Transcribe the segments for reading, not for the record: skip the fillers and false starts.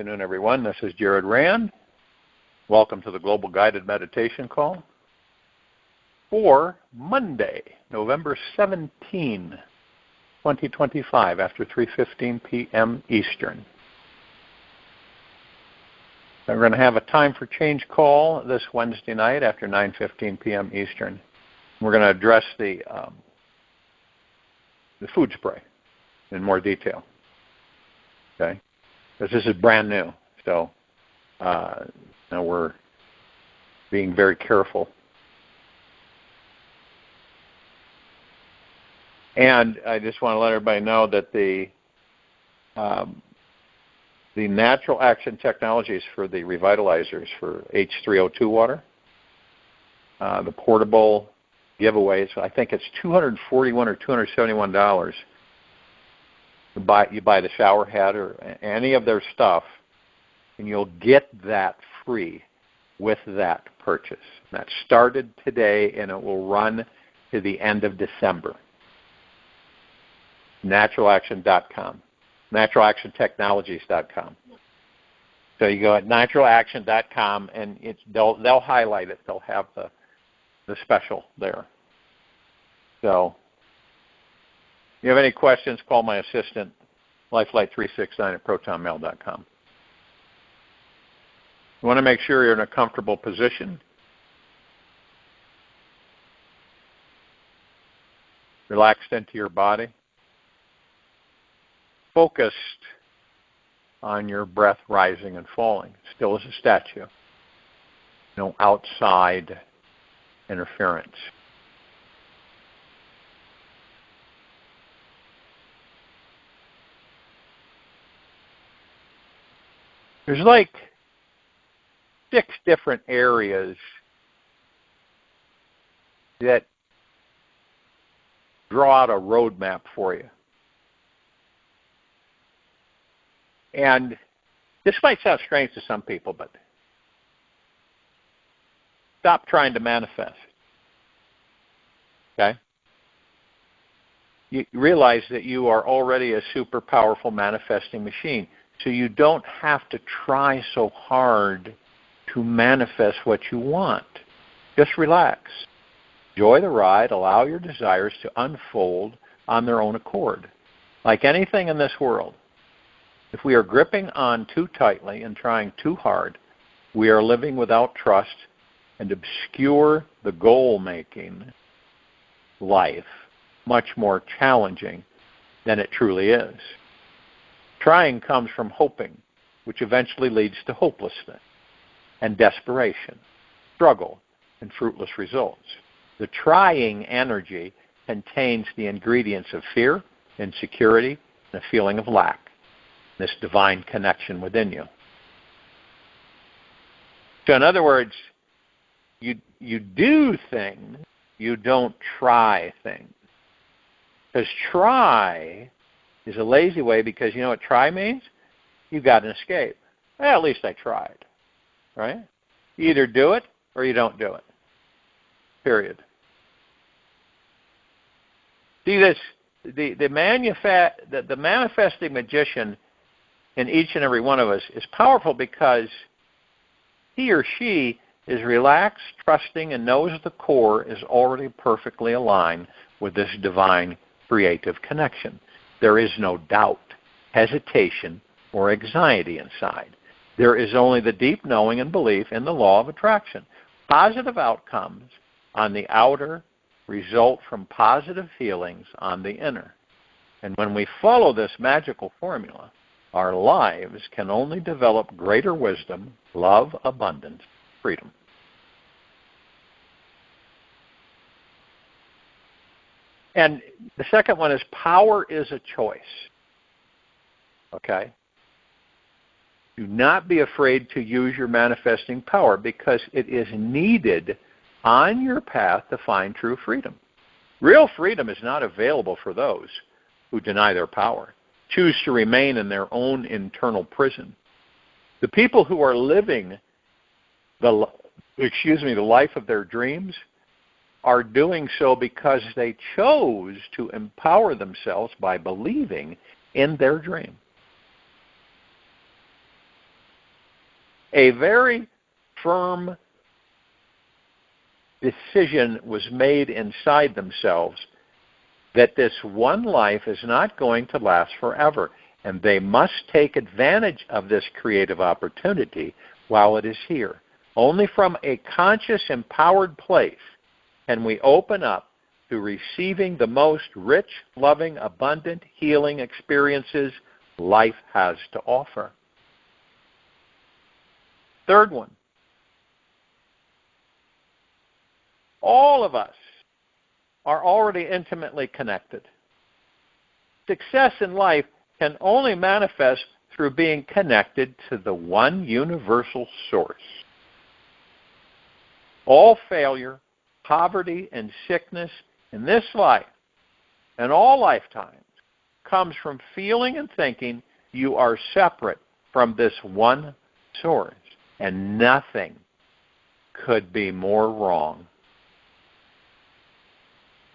afternoon, everyone. This is Jared Rand. Welcome to the Global Guided Meditation Call for Monday, November 17, 2025, after 3:15 p.m. Eastern. We're going to have a time for change call this Wednesday night after 9:15 p.m. Eastern. We're going to address the food spray in more detail. Okay, because this is brand new, so now we're being very careful. And I just want to let everybody know that the natural action technologies for the revitalizers for H3O2 water, the portable giveaways, I think it's $241 or $271. You buy the shower head or any of their stuff, and you'll get that free with that purchase. That started today, and it will run to the end of December. Naturalaction.com, naturalactiontechnologies.com. So you go at naturalaction.com, and they'll highlight it. They'll have the special there. So if you have any questions, call my assistant, lifelight369@protonmail.com. You want to make sure you're in a comfortable position. Relaxed into your body. Focused on your breath rising and falling, still as a statue. No outside interference. There's like 6 different areas that draw out a roadmap for you. And this might sound strange to some people, but stop trying to manifest. Okay? You realize that you are already a super powerful manifesting machine. So you don't have to try so hard to manifest what you want. Just relax. Enjoy the ride. Allow your desires to unfold on their own accord. Like anything in this world, if we are gripping on too tightly and trying too hard, we are living without trust and obscure the goal-making life much more challenging than it truly is. Trying comes from hoping, which eventually leads to hopelessness and desperation, struggle, and fruitless results. The trying energy contains the ingredients of fear, insecurity, and a feeling of lack, this divine connection within you. So in other words, you do things, you don't try things. Because try is a lazy way, because you know what try means? You got an escape. Well, at least I tried, right? You either do it or you don't do it. Period. See this? The manifesting magician in each and every one of us is powerful because he or she is relaxed, trusting, and knows the core is already perfectly aligned with this divine creative connection. There is no doubt, hesitation, or anxiety inside. There is only the deep knowing and belief in the law of attraction. Positive outcomes on the outer result from positive feelings on the inner. And when we follow this magical formula, our lives can only develop greater wisdom, love, abundance, freedom. And the second one is power is a choice. Okay? Do not be afraid to use your manifesting power, because it is needed on your path to find true freedom. Real freedom is not available for those who deny their power, choose to remain in their own internal prison. The people who are living the life of their dreams are doing so because they chose to empower themselves by believing in their dream. A very firm decision was made inside themselves that this one life is not going to last forever, and they must take advantage of this creative opportunity while it is here. Only from a conscious, empowered place can we open up to receiving the most rich, loving, abundant, healing experiences life has to offer. Third one. All of us are already intimately connected. Success in life can only manifest through being connected to the one universal source. All failure, poverty, and sickness in this life and all lifetimes comes from feeling and thinking you are separate from this one source, and nothing could be more wrong.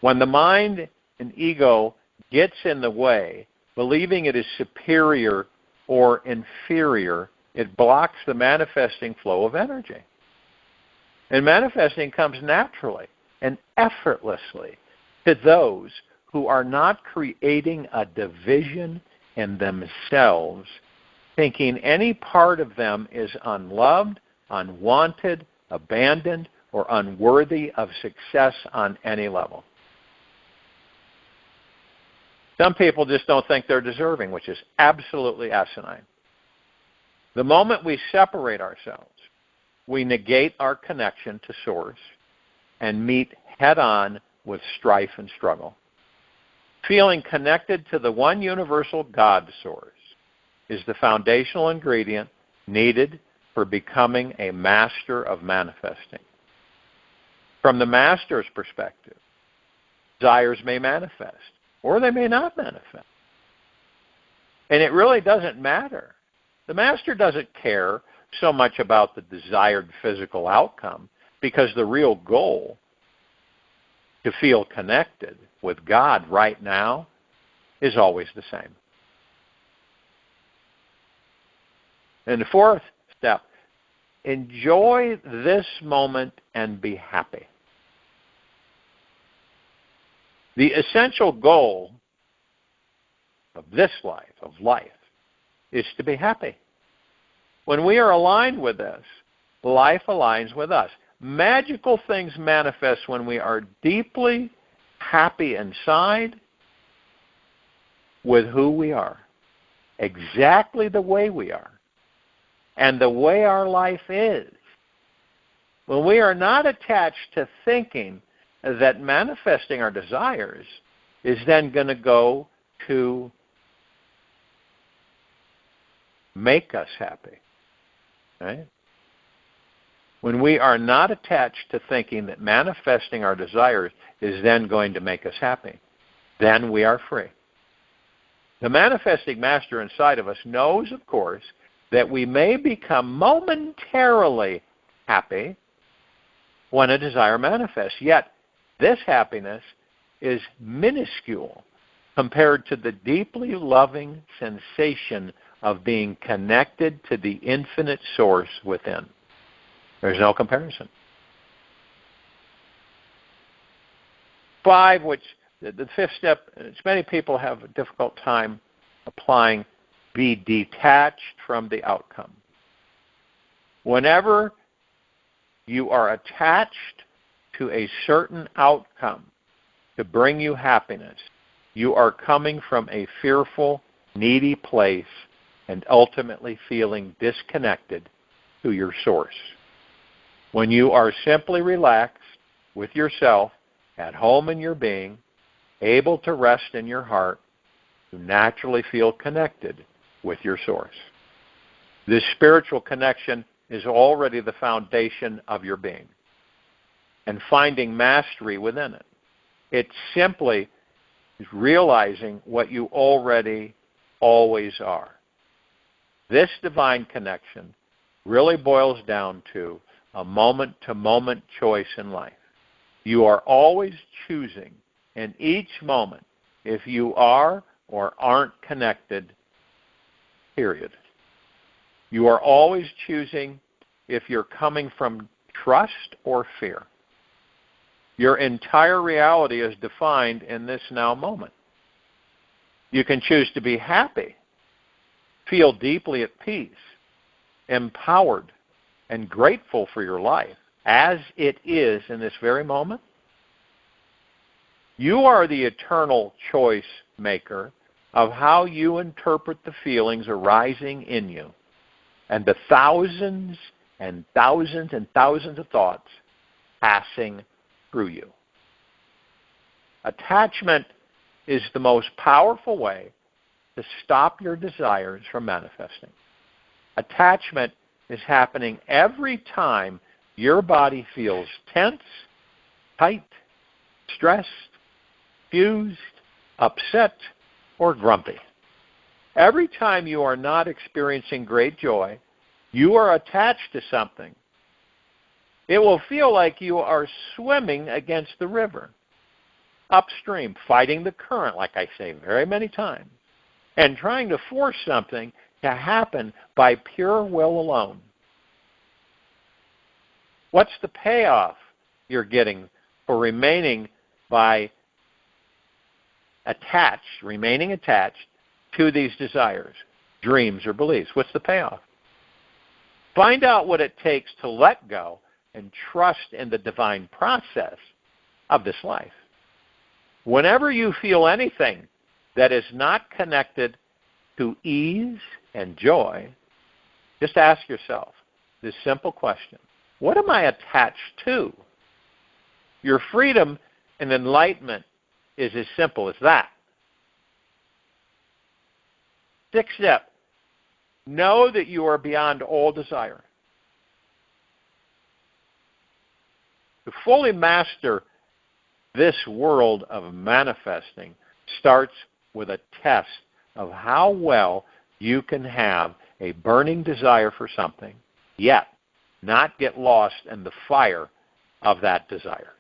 When the mind and ego gets in the way, believing it is superior or inferior, it blocks the manifesting flow of energy. And manifesting comes naturally and effortlessly to those who are not creating a division in themselves, thinking any part of them is unloved, unwanted, abandoned, or unworthy of success on any level. Some people just don't think they're deserving, which is absolutely asinine. The moment we separate ourselves, we negate our connection to Source and meet head-on with strife and struggle. Feeling connected to the one universal God Source is the foundational ingredient needed for becoming a master of manifesting. From the master's perspective, desires may manifest, or they may not manifest. And it really doesn't matter. The master doesn't care so much about the desired physical outcome, because the real goal, to feel connected with God right now, is always the same. And the fourth step, enjoy this moment and be happy. The essential goal of this life, is to be happy. When we are aligned with this, life aligns with us. Magical things manifest when we are deeply happy inside with who we are, exactly the way we are, and the way our life is. When we are not attached to thinking that manifesting our desires is then going to go to make us happy. Right? When we are not attached to thinking that manifesting our desires is then going to make us happy, then we are free. The manifesting master inside of us knows, of course, that we may become momentarily happy when a desire manifests. Yet, this happiness is minuscule compared to the deeply loving sensation of being connected to the infinite source within. There's no comparison. 5, which the fifth step, many people have a difficult time applying, be detached from the outcome. Whenever you are attached to a certain outcome to bring you happiness, you are coming from a fearful, needy place and ultimately feeling disconnected to your source. When you are simply relaxed with yourself, at home in your being, able to rest in your heart, you naturally feel connected with your source. This spiritual connection is already the foundation of your being, and finding mastery within it. It simply is realizing what you already always are. This divine connection really boils down to a moment-to-moment choice in life. You are always choosing in each moment if you are or aren't connected, period. You are always choosing if you're coming from trust or fear. Your entire reality is defined in this now moment. You can choose to be happy, feel deeply at peace, empowered, and grateful for your life as it is in this very moment. You are the eternal choice maker of how you interpret the feelings arising in you and the thousands and thousands and thousands of thoughts passing through you. Attachment is the most powerful way to stop your desires from manifesting. Attachment is happening every time your body feels tense, tight, stressed, confused, upset, or grumpy. Every time you are not experiencing great joy, you are attached to something. It will feel like you are swimming against the river, upstream, fighting the current, like I say very many times, and trying to force something to happen by pure will alone. What's the payoff you're getting for remaining attached to these desires, dreams, or beliefs? What's the payoff? Find out what it takes to let go and trust in the divine process of this life. Whenever you feel anything that is not connected to ease and joy, just ask yourself this simple question: what am I attached to? Your freedom and enlightenment is as simple as that. 6th step, know that you are beyond all desire. To fully master this world of manifesting starts with a test of how well you can have a burning desire for something, yet not get lost in the fire of that desire.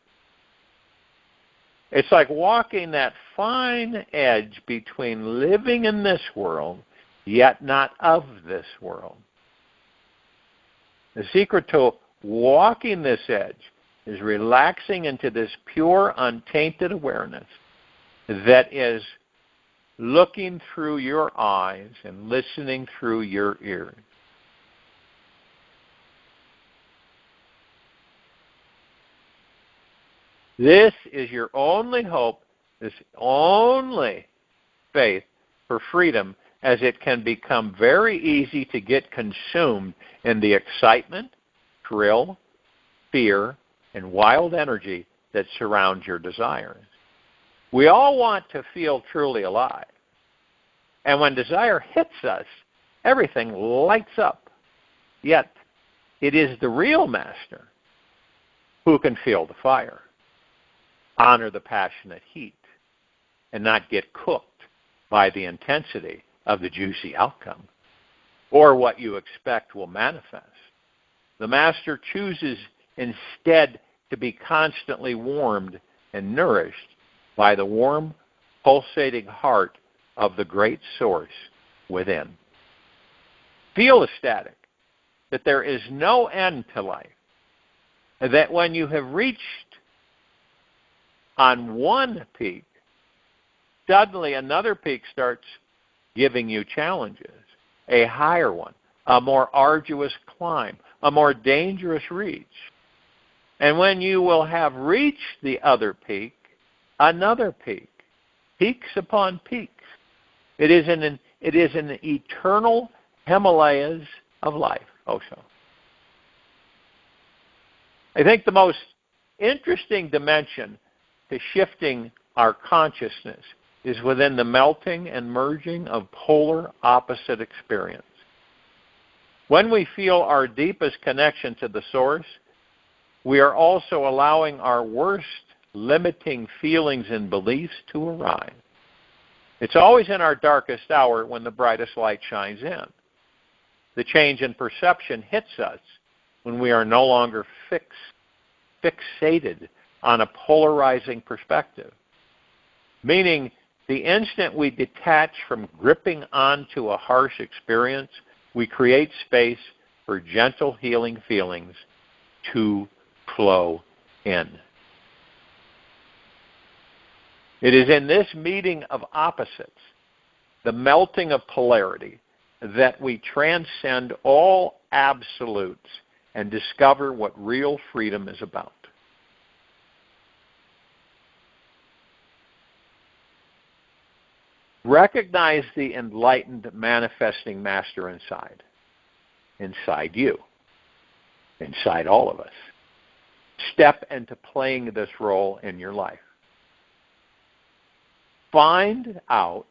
It's like walking that fine edge between living in this world, yet not of this world. The secret to walking this edge is relaxing into this pure, untainted awareness that is looking through your eyes and listening through your ears. This is your only hope, this only faith for freedom, as it can become very easy to get consumed in the excitement, thrill, fear, and wild energy that surrounds your desires. We all want to feel truly alive. And when desire hits us, everything lights up. Yet, it is the real master who can feel the fire, honor the passionate heat, and not get cooked by the intensity of the juicy outcome or what you expect will manifest. The master chooses instead to be constantly warmed and nourished by the warm, pulsating heart of the great source within. Feel ecstatic that there is no end to life, and that when you have reached on one peak, suddenly another peak starts giving you challenges, a higher one, a more arduous climb, a more dangerous reach. And when you will have reached the other peak, another peak, peaks upon peaks. It is an eternal Himalayas of life, Osho. I think the most interesting dimension to shifting our consciousness is within the melting and merging of polar opposite experience. When we feel our deepest connection to the source, we are also allowing our worst limiting feelings and beliefs to arise. It's always in our darkest hour when the brightest light shines in. The change in perception hits us when we are no longer fixated on a polarizing perspective. Meaning, the instant we detach from gripping onto a harsh experience, we create space for gentle healing feelings to flow in. It is in this meeting of opposites, the melting of polarity, that we transcend all absolutes and discover what real freedom is about. Recognize the enlightened manifesting master inside you, inside all of us. Step into playing this role in your life. Find out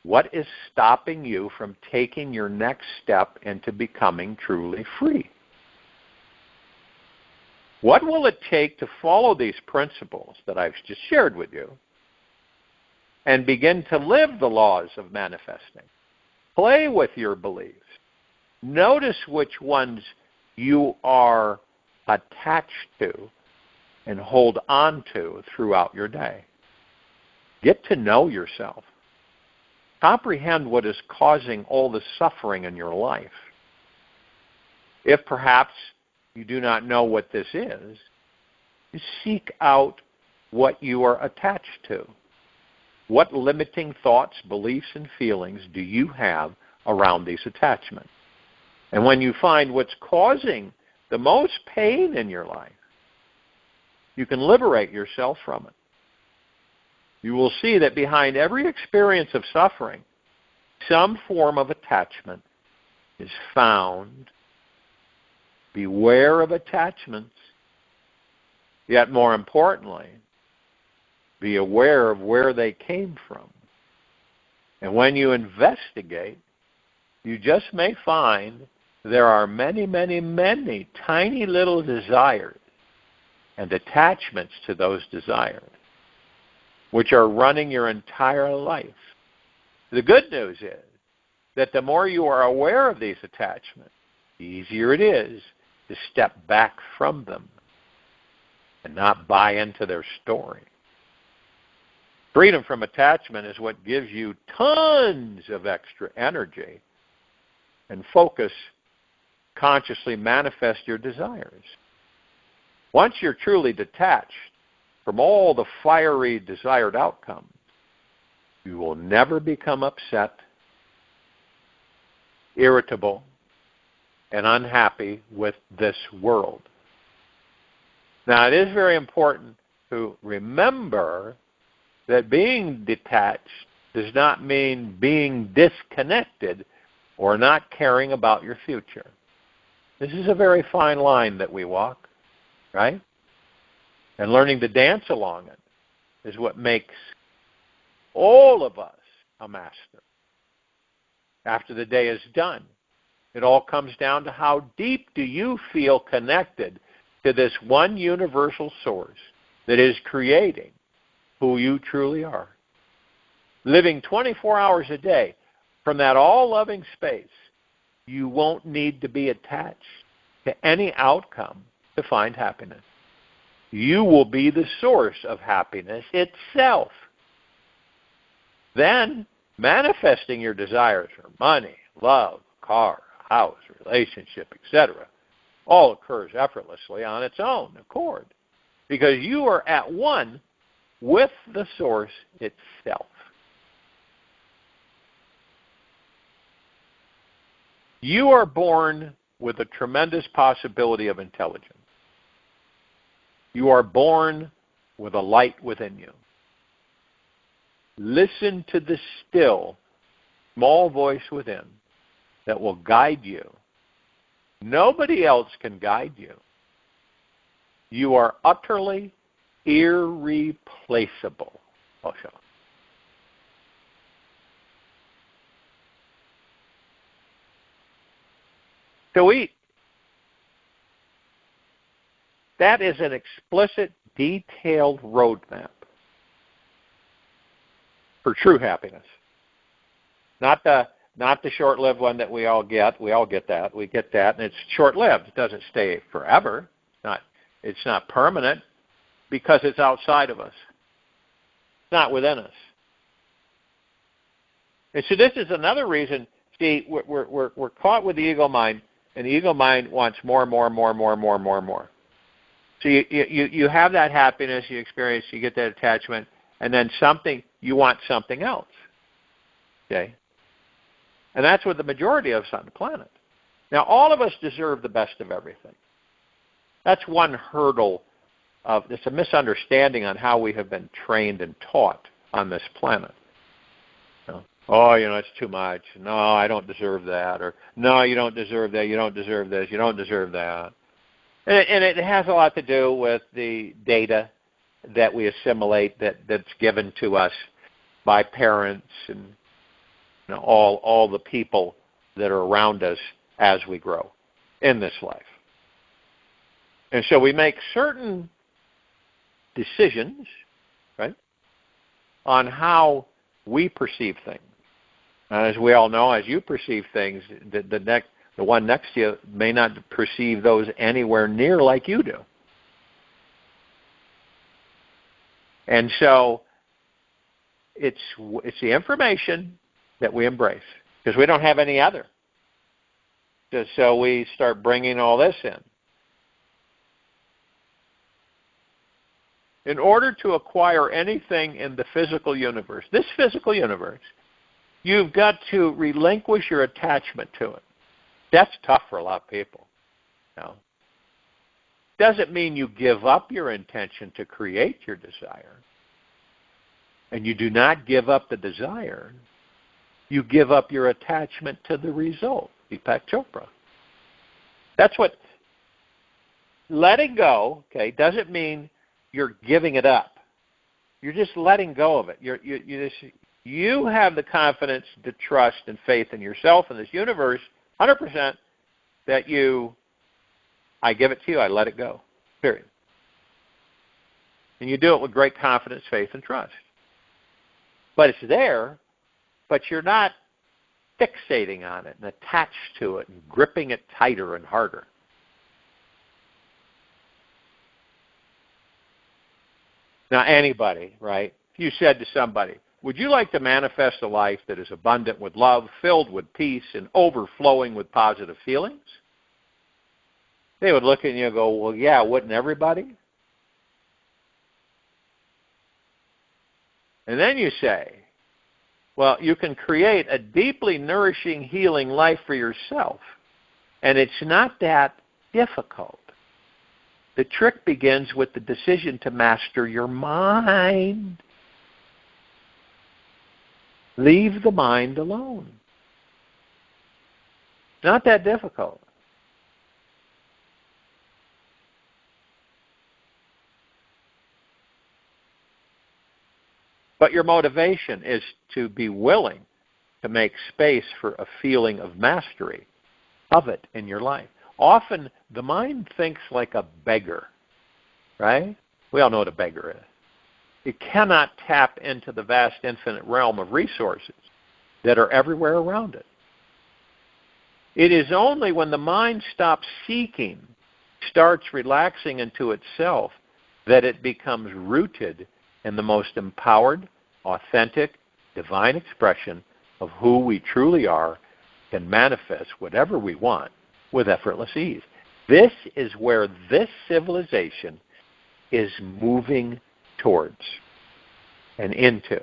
what is stopping you from taking your next step into becoming truly free. What will it take to follow these principles that I've just shared with you and begin to live the laws of manifesting? Play with your beliefs. Notice which ones you are attached to and hold on to throughout your day. Get to know yourself. Comprehend what is causing all the suffering in your life. If perhaps you do not know what this is, seek out what you are attached to. What limiting thoughts, beliefs, and feelings do you have around these attachments? And when you find what's causing the most pain in your life, you can liberate yourself from it. You will see that behind every experience of suffering, some form of attachment is found. Beware of attachments. Yet more importantly, be aware of where they came from. And when you investigate, you just may find there are many, many, many tiny little desires and attachments to those desires, which are running your entire life. The good news is that the more you are aware of these attachments, the easier it is to step back from them and not buy into their story. Freedom from attachment is what gives you tons of extra energy and focus, consciously manifest your desires. Once you're truly detached from all the fiery desired outcomes, you will never become upset, irritable, and unhappy with this world. Now, it is very important to remember that being detached does not mean being disconnected or not caring about your future. This is a very fine line that we walk, right? And learning to dance along it is what makes all of us a master. After the day is done, it all comes down to how deep do you feel connected to this one universal source that is creating who you truly are. Living 24 hours a day from that all-loving space, you won't need to be attached to any outcome to find happiness. You will be the source of happiness itself. Then, manifesting your desires for money, love, car, house, relationship, etc., all occurs effortlessly on its own accord, because you are at one with the source itself. You are born with a tremendous possibility of intelligence. You are born with a light within you. Listen to the still, small voice within that will guide you. Nobody else can guide you. You are utterly irreplaceable. Osho. To eat. That is an explicit, detailed roadmap for true happiness. Not the short-lived one that we all get. We all get that. We get that, and it's short-lived. It doesn't stay forever. It's not permanent because it's outside of us. It's not within us. And so this is another reason. See, we're caught with the ego mind And the ego mind wants more and more and more and more and more and more and more. So you have that happiness, you experience, you get that attachment, and then you want something else. Okay? And that's what the majority of us on the planet. Now, all of us deserve the best of everything. That's one hurdle it's a misunderstanding on how we have been trained and taught on this planet. Oh, it's too much. No, I don't deserve that. Or, no, you don't deserve that. You don't deserve this. You don't deserve that. And it has a lot to do with the data that we assimilate that's given to us by parents and all the people that are around us as we grow in this life. And so we make certain decisions, right, on how we perceive things. And as we all know, as you perceive things, the one next to you may not perceive those anywhere near like you do. And so it's the information that we embrace, because we don't have any other. So we start bringing all this in. In order to acquire anything in the physical universe, this physical universe, you've got to relinquish your attachment to it. That's tough for a lot of people. Doesn't mean you give up your intention to create your desire. And you do not give up the desire. You give up your attachment to the result. Deepak Chopra. That's what letting go, doesn't mean you're giving it up. You're just letting go of it. You have the confidence, the trust, and faith in yourself and this universe, 100%, that I give it to you, I let it go, period. And you do it with great confidence, faith, and trust. But it's there, but you're not fixating on it and attached to it and gripping it tighter and harder. Now, anybody, right? If you said to somebody, would you like to manifest a life that is abundant with love, filled with peace, and overflowing with positive feelings? They would look at you and go, well, yeah, wouldn't everybody? And then you say, well, you can create a deeply nourishing, healing life for yourself, and it's not that difficult. The trick begins with the decision to master your mind. Leave the mind alone. Not that difficult. But your motivation is to be willing to make space for a feeling of mastery of it in your life. Often the mind thinks like a beggar, right? We all know what a beggar is. It cannot tap into the vast infinite realm of resources that are everywhere around it. It is only when the mind stops seeking, starts relaxing into itself, that it becomes rooted in the most empowered, authentic, divine expression of who we truly are, can manifest whatever we want with effortless ease. This is where this civilization is moving towards and into.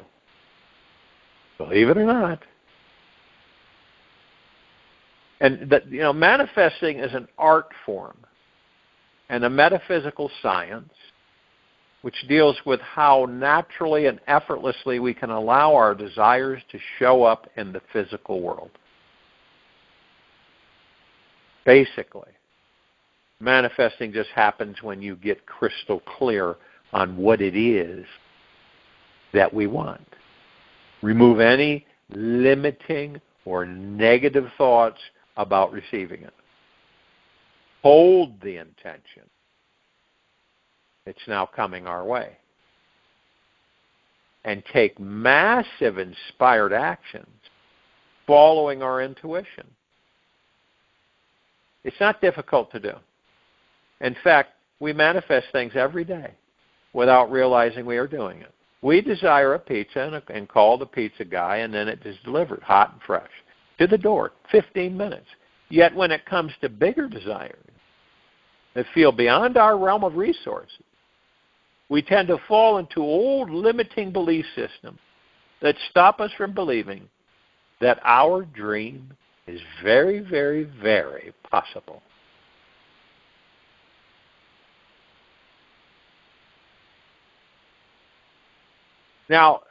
Believe it or not. And that, manifesting is an art form and a metaphysical science which deals with how naturally and effortlessly we can allow our desires to show up in the physical world. Basically, manifesting just happens when you get crystal clear on what it is that we want. Remove any limiting or negative thoughts about receiving it. Hold the intention. It's now coming our way. And take massive inspired actions following our intuition. It's not difficult to do. In fact, we manifest things every day without realizing we are doing it. We desire a pizza and call the pizza guy, and then it is delivered hot and fresh to the door, 15 minutes. Yet when it comes to bigger desires that feel beyond our realm of resources, we tend to fall into old limiting belief systems that stop us from believing that our dream is very, very, very possible. Now,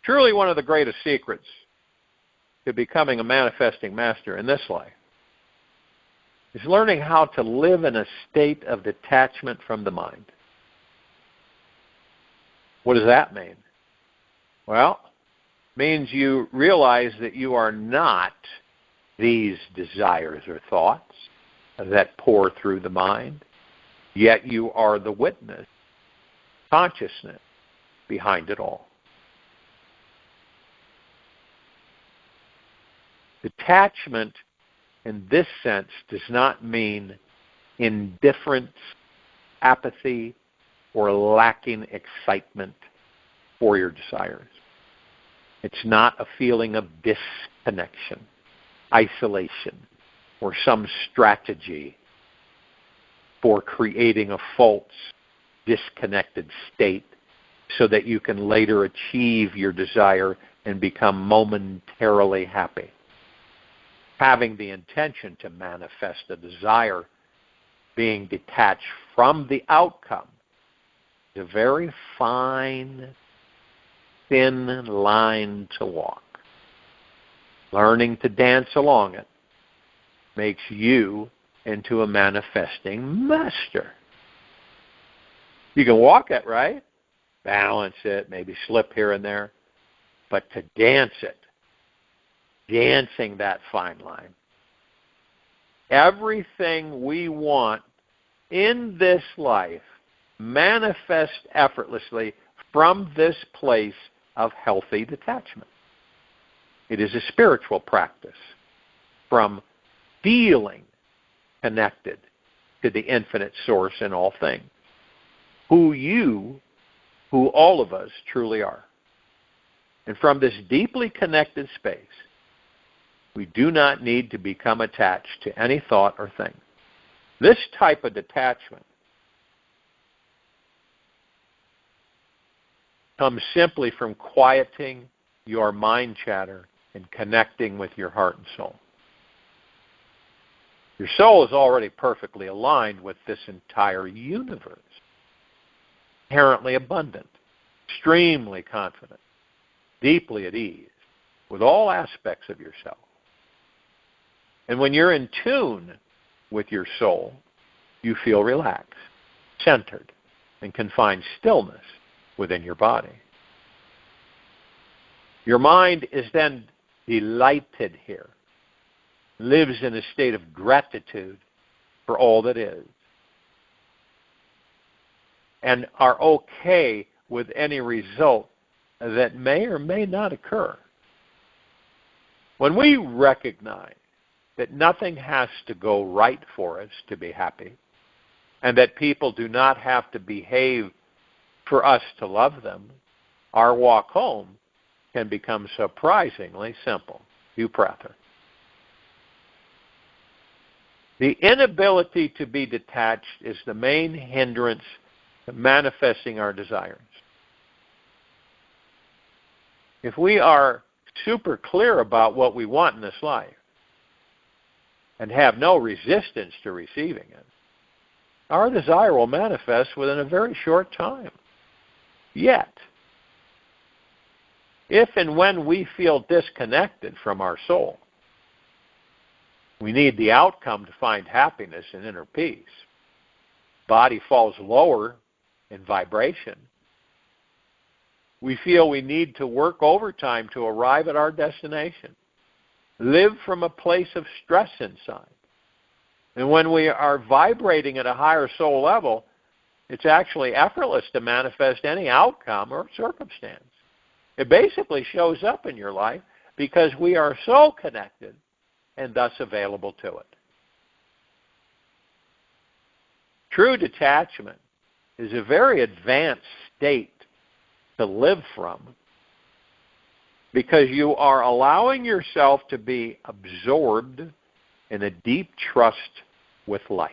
truly one of the greatest secrets to becoming a manifesting master in this life is learning how to live in a state of detachment from the mind. What does that mean? Well, it means you realize that you are not these desires or thoughts that pour through the mind, yet you are the witness, consciousness behind it all. Detachment in this sense does not mean indifference, apathy, or lacking excitement for your desires. It's not a feeling of disconnection, isolation, or some strategy for creating a false, disconnected state so that you can later achieve your desire and become momentarily happy. Having the intention to manifest a desire, being detached from the outcome, is a very fine, thin line to walk. Learning to dance along it makes you into a manifesting master. You can walk it, right? Balance it, maybe slip here and there. But to dance it, dancing that fine line. Everything we want in this life manifests effortlessly from this place of healthy detachment. It is a spiritual practice from feeling connected to the infinite source in all things, who all of us truly are. And from this deeply connected space, we do not need to become attached to any thought or thing. This type of detachment comes simply from quieting your mind chatter and connecting with your heart and soul. Your soul is already perfectly aligned with this entire universe, inherently abundant, extremely confident, deeply at ease with all aspects of yourself. And when you're in tune with your soul, you feel relaxed, centered, and can find stillness within your body. Your mind is then delighted here, lives in a state of gratitude for all that is, and are okay with any result that may or may not occur. When we recognize that nothing has to go right for us to be happy, and that people do not have to behave for us to love them, our walk home can become surprisingly simple. Upratha. The inability to be detached is the main hindrance to manifesting our desires. If we are super clear about what we want in this life, and have no resistance to receiving it, our desire will manifest within a very short time. Yet, if and when we feel disconnected from our soul, we need the outcome to find happiness and inner peace. Body falls lower in vibration. We feel we need to work overtime to arrive at our destination. Live from a place of stress inside. And when we are vibrating at a higher soul level, it's actually effortless to manifest any outcome or circumstance. It basically shows up in your life because we are so connected and thus available to it. True detachment is a very advanced state to live from because you are allowing yourself to be absorbed in a deep trust with life.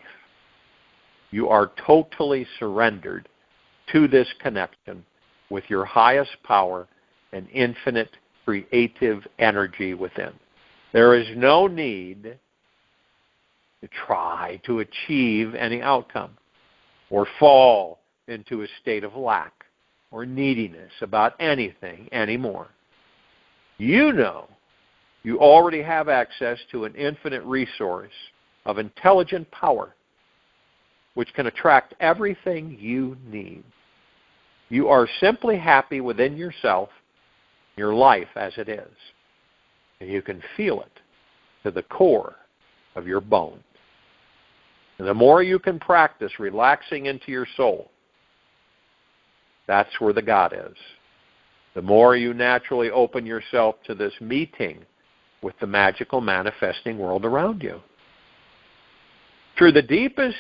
You are totally surrendered to this connection with your highest power and infinite creative energy within. There is no need to try to achieve any outcome or fall into a state of lack or neediness about anything anymore. You know you already have access to an infinite resource of intelligent power which can attract everything you need. You are simply happy within yourself, your life as it is, and you can feel it to the core of your bones. And the more you can practice relaxing into your soul, that's where the God is. The more you naturally open yourself to this meeting with the magical manifesting world around you. Through the deepest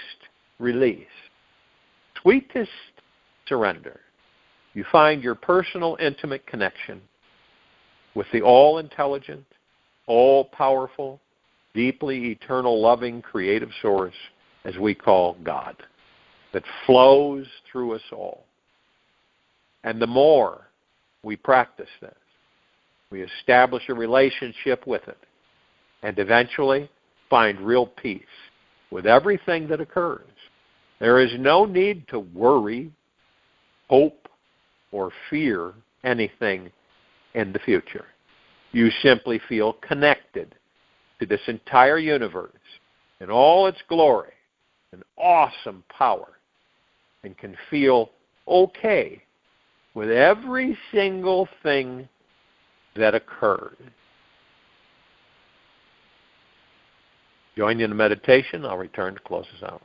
release, sweetest surrender, you find your personal intimate connection with the all-intelligent, all-powerful, deeply eternal, loving, creative source, as we call God, that flows through us all. And the more we practice this, we establish a relationship with it and eventually find real peace with everything that occurs. There is no need to worry, hope, or fear anything in the future. You simply feel connected to this entire universe in all its glory and awesome power, and can feel okay with every single thing that occurred. Join you in the meditation. I'll return to close us out.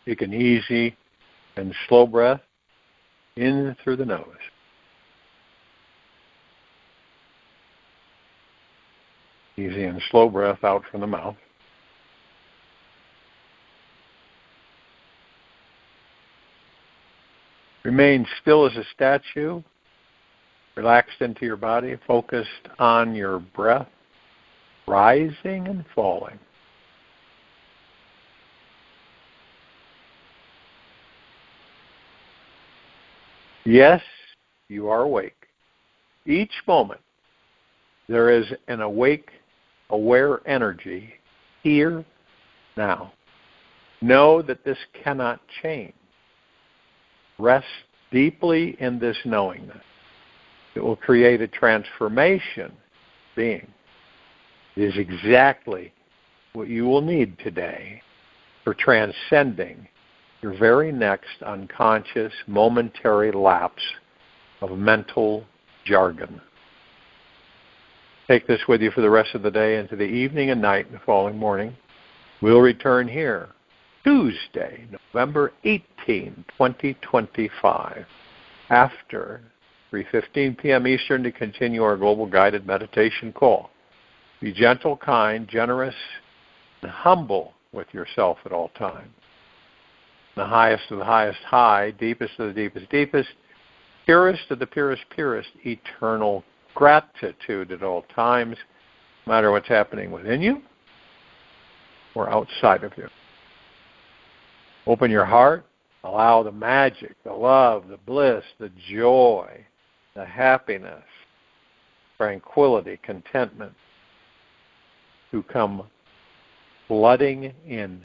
Take an easy and slow breath in through the nose. Easy and slow breath out from the mouth. Remain still as a statue, relaxed into your body, focused on your breath, rising and falling. Yes, you are awake. Each moment, there is an awake, aware energy here, now. Know that this cannot change. Rest deeply in this knowingness. It will create a transformation being. It is exactly what you will need today for transcending your very next unconscious, momentary lapse of mental jargon. Take this with you for the rest of the day into the evening and night and the following morning. We'll return here Tuesday, November 18, 2025, after 3:15 p.m. Eastern to continue our global guided meditation call. Be gentle, kind, generous, and humble with yourself at all times. The highest of the highest high, deepest of the deepest deepest, purest of the purest purest, eternal gratitude at all times, no matter what's happening within you or outside of you. Open your heart, allow the magic, the love, the bliss, the joy, the happiness, tranquility, contentment to come flooding in